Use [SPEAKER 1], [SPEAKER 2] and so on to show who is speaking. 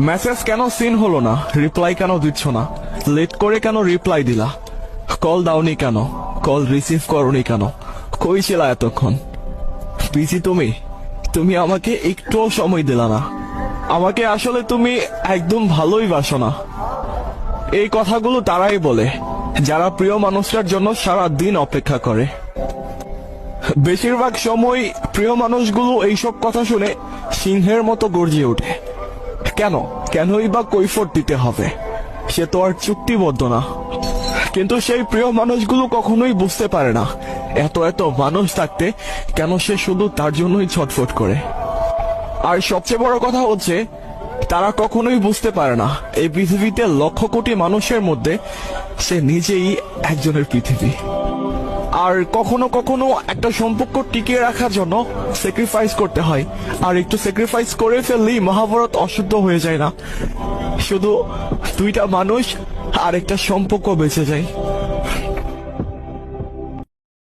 [SPEAKER 1] Message কেন scene হলো না? রিপ্লাই কেন দিচ্ছ না? লেট করে কেন রিপ্লাই দিলা? কল দাওনি কেন? কল রিসিভ করনি কেন? কই ছিলা এতক্ষণ? বিজি তুমি? তুমি আমাকে একটুও সময় দিলা না। আমাকে আসলে তুমি একদম ভালোই বাসো না। এই কথাগুলো তারাই বলে যারা প্রিয় মানুষটার জন্য সারা দিন অপেক্ষা করে। বেশিরভাগ সময় প্রিয় মানুষগুলো এইসব কথা শুনে সিংহের মতো গর্জে ওঠে। কেনই বা কৈফিয়ত দিতে হবে? সে তো আর চুক্তিবদ্ধ না। কিন্তু সেই প্রিয় মানুষগুলো কখনোই বুঝতে পারে না এত এত মানুষ থাকতে কেন সে শুধু তার জন্যই ছটফট করে। আর সবচেয়ে বড় কথা হচ্ছে তারা কখনোই বুঝতে পারে না এই পৃথিবীতে লক্ষ কোটি মানুষের মধ্যে সে নিজেই একজনের পৃথিবী। আর কখনো কখনো একটা সম্পর্ক টিকিয়ে রাখার জন্য স্যাক্রিফাইস করতে হয়, আর একটু স্যাক্রিফাইস করে ফেললেই মহাভারত অশুদ্ধ হয়ে যায় না? শুধু দুইটা মানুষ আর একটা সম্পর্ক বেঁচে যায়।